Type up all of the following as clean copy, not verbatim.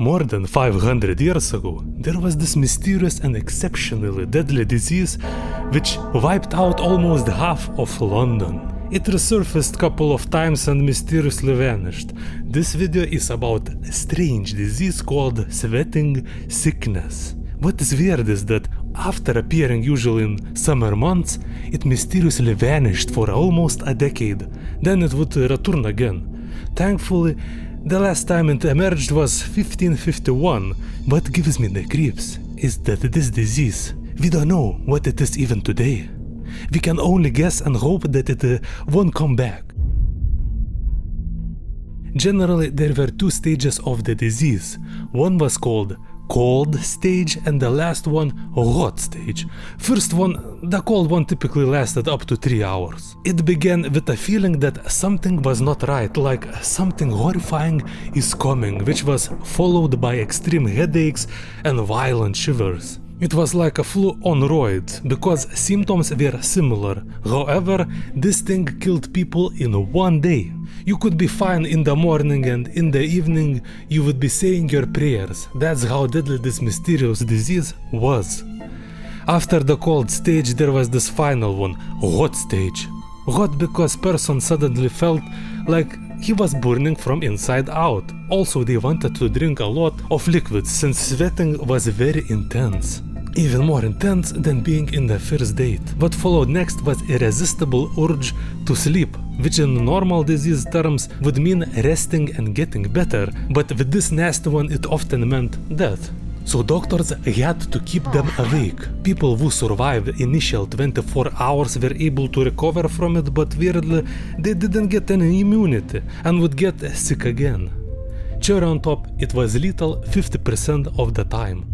More than 500 years ago, there was this mysterious and exceptionally deadly disease which wiped out almost half of London. It resurfaced a couple of times and mysteriously vanished. This video is about a strange disease called sweating sickness. What is weird is that after appearing usually in summer months, it mysteriously vanished for almost a decade. Then it would return again. Thankfully, the last time it emerged was 1551. What gives me the creeps is that this disease, we don't know what it is even today. We can only guess and hope that it won't come back. Generally, there were two stages of the disease. One was called cold stage and the last one hot stage. First one, the cold one, typically lasted up to 3 hours. It began with a feeling that something was not right, like something horrifying is coming, which was followed by extreme headaches and violent shivers. It was like a flu on roids, because symptoms were similar. However, this thing killed people in one day. You could be fine in the morning and in the evening you would be saying your prayers. That's how deadly this mysterious disease was. After the cold stage there was this final one, hot stage. Hot because person suddenly felt like he was burning from inside out. Also they wanted to drink a lot of liquids since sweating was very intense. Even more intense than being in the first date. What followed next was irresistible urge to sleep, which in normal disease terms would mean resting and getting better, but with this nasty one it often meant death. So doctors had to keep them awake. People who survived initial 24 hours were able to recover from it, but weirdly they didn't get any immunity and would get sick again. Cherry on top, it was lethal 50% of the time.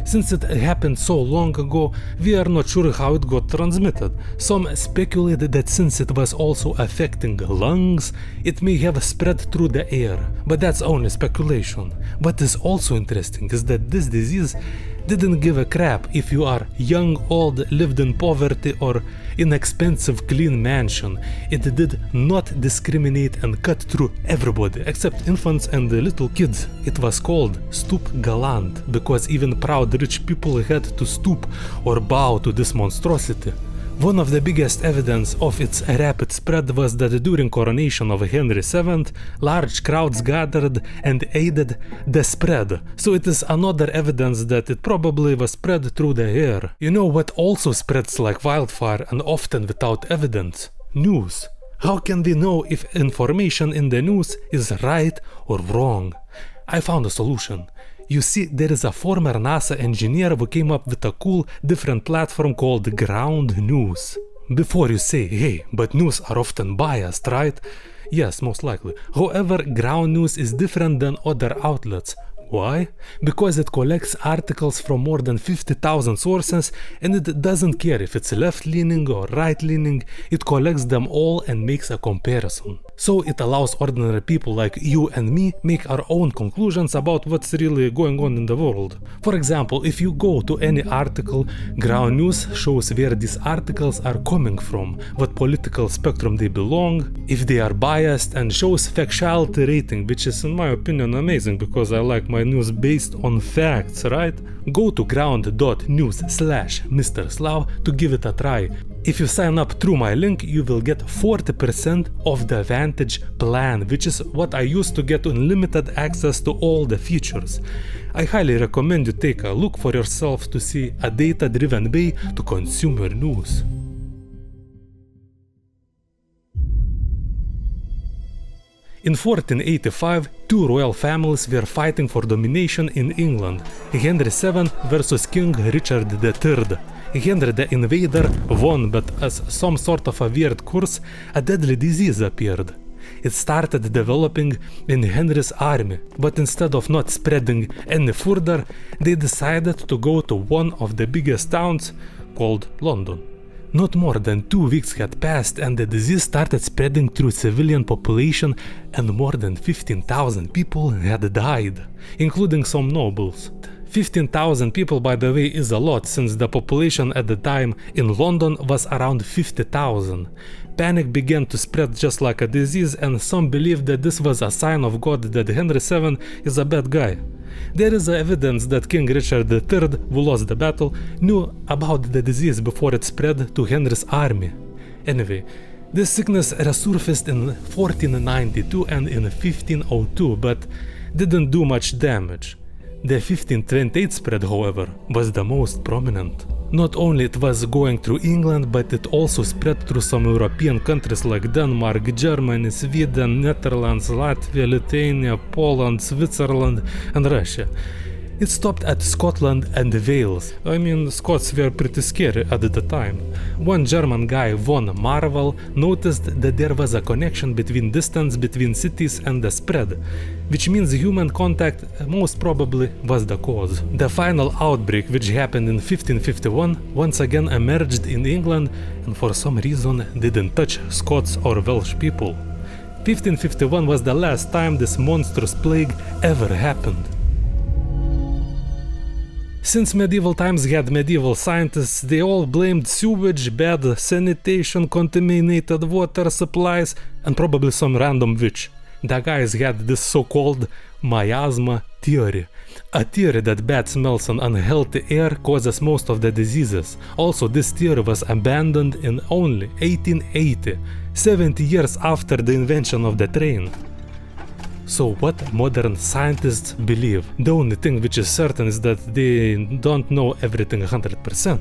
Since it happened so long ago, we are not sure how it got transmitted. Some speculate that since it was also affecting lungs, it may have spread through the air, but that's only speculation. What is also interesting is that this disease didn't give a crap if you are young, old, lived in poverty or inexpensive clean mansion. It did not discriminate and cut through everybody except infants and little kids. It was called stoop galant because even proud rich people had to stoop or bow to this monstrosity. One of the biggest evidence of its rapid spread was that during coronation of Henry VII, large crowds gathered and aided the spread, so it is another evidence that it probably was spread through the air. You know what also spreads like wildfire and often without evidence? News. How can we know if information in the news is right or wrong? I found a solution. You see, there is a former NASA engineer who came up with a cool, different platform called Ground News. Before you say, hey, but news are often biased, right? Yes, most likely. However, Ground News is different than other outlets. Why? Because it collects articles from more than 50,000 sources and it doesn't care if it's left-leaning or right-leaning, it collects them all and makes a comparison. So it allows ordinary people like you and me make our own conclusions about what's really going on in the world. For example, if you go to any article, Ground News shows where these articles are coming from, what political spectrum they belong, if they are biased, and shows factuality rating, which is in my opinion amazing because I like my news based on facts, right? Go to ground.news/Mr. Slav to give it a try. If you sign up through my link, you will get 40% of the Vantage plan, which is what I use to get unlimited access to all the features. I highly recommend you take a look for yourself to see a data-driven way to consume your news. In 1485, two royal families were fighting for domination in England, Henry VII versus King Richard III. Henry the Invader won, but as some sort of a weird curse, a deadly disease appeared. It started developing in Henry's army, but instead of not spreading any further, they decided to go to one of the biggest towns called London. Not more than 2 weeks had passed and the disease started spreading through civilian population and more than 15,000 people had died, including some nobles. 15,000 people, by the way, is a lot since the population at the time in London was around 50,000. Panic began to spread just like a disease, and some believed that this was a sign of God that Henry VII is a bad guy. There is evidence that King Richard III, who lost the battle, knew about the disease before it spread to Henry's army. Anyway, this sickness resurfaced in 1492 and in 1502, but didn't do much damage. The 1528 spread, however, was the most prominent. Not only it was going through England, but it also spread through some European countries like Denmark, Germany, Sweden, Netherlands, Latvia, Lithuania, Poland, Switzerland, and Russia. It stopped at Scotland and Wales. I mean, Scots were pretty scary at the time. One German guy, von Marwell, noticed that there was a connection between distance between cities and the spread, which means human contact most probably was the cause. The final outbreak, which happened in 1551, once again emerged in England and for some reason didn't touch Scots or Welsh people. 1551 was the last time this monstrous plague ever happened. Since medieval times had medieval scientists, they all blamed sewage, bad sanitation, contaminated water supplies, and probably some random witch. The guys had this so-called miasma theory, a theory that bad smells and unhealthy air causes most of the diseases. Also, this theory was abandoned in only 1880, 70 years after the invention of the train. So what modern scientists believe? The only thing which is certain is that they don't know everything 100%.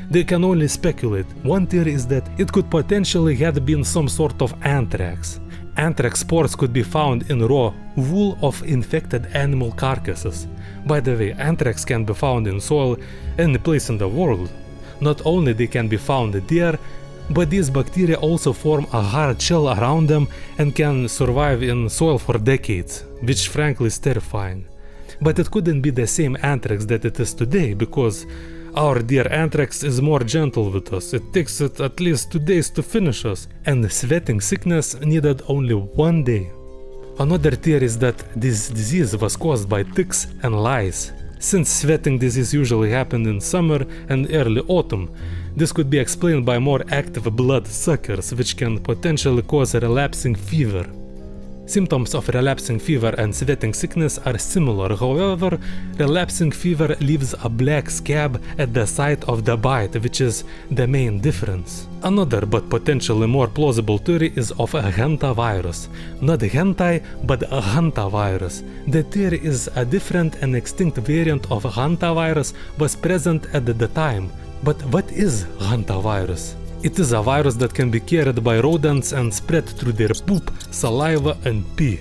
They can only speculate. One theory is that it could potentially have been some sort of anthrax. Anthrax spores could be found in raw wool of infected animal carcasses. By the way, anthrax can be found in soil any place in the world. Not only they can be found there, but these bacteria also form a hard shell around them and can survive in soil for decades, which frankly is terrifying. But it couldn't be the same anthrax that it is today, because our dear anthrax is more gentle with us. It takes it at least 2 days to finish us, and the sweating sickness needed only 1 day. Another theory is that this disease was caused by ticks and lice. Since sweating disease usually happened in summer and early autumn, this could be explained by more active blood suckers, which can potentially cause a relapsing fever. Symptoms of relapsing fever and sweating sickness are similar, however, relapsing fever leaves a black scab at the site of the bite, which is the main difference. Another but potentially more plausible theory is of a hantavirus. Not hentai, but a hantavirus. The theory is a different and extinct variant of hantavirus was present at the time. But what is hantavirus? It is a virus that can be carried by rodents and spread through their poop, saliva and pee.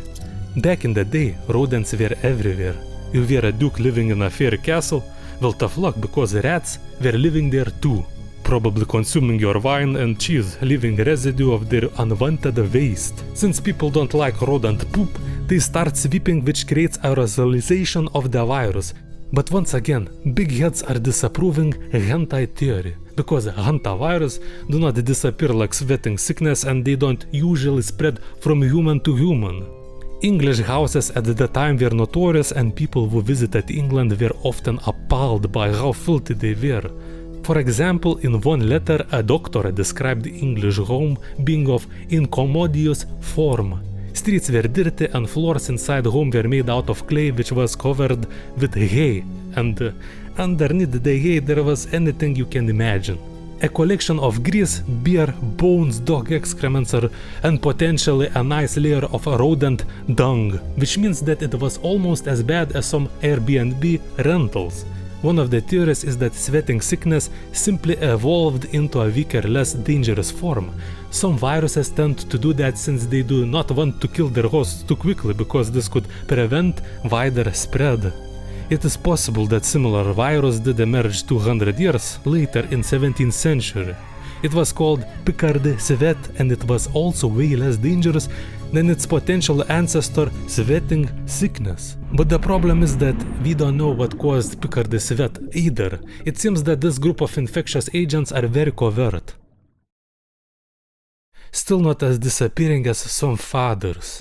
Back in the day, rodents were everywhere. You were a duke living in a fairy castle? Well, tough luck, because rats were living there too, probably consuming your wine and cheese, leaving residue of their unwanted waste. Since people don't like rodent poop, they start sweeping, which creates aerosolization of the virus. But once again, big heads are disapproving hentai theory, because hantavirus do not disappear like sweating sickness and they don't usually spread from human to human. English houses at the time were notorious, and people who visited England were often appalled by how filthy they were. For example, in one letter, a doctor described the English home being of incommodious form. Streets were dirty and floors inside home were made out of clay, which was covered with hay, and underneath the hay there was anything you can imagine. A collection of grease, beer, bones, dog excrements, and potentially a nice layer of rodent dung, which means that it was almost as bad as some Airbnb rentals. One of the theories is that sweating sickness simply evolved into a weaker, less dangerous form. Some viruses tend to do that since they do not want to kill their hosts too quickly, because this could prevent wider spread. It is possible that similar virus did emerge 200 years later in 17th century. It was called Picardy sweat, and it was also way less dangerous than its potential ancestor, sweating sickness. But the problem is that we don't know what caused Picardy sweat either. It seems that this group of infectious agents are very covert. Still not as disappearing as some fathers.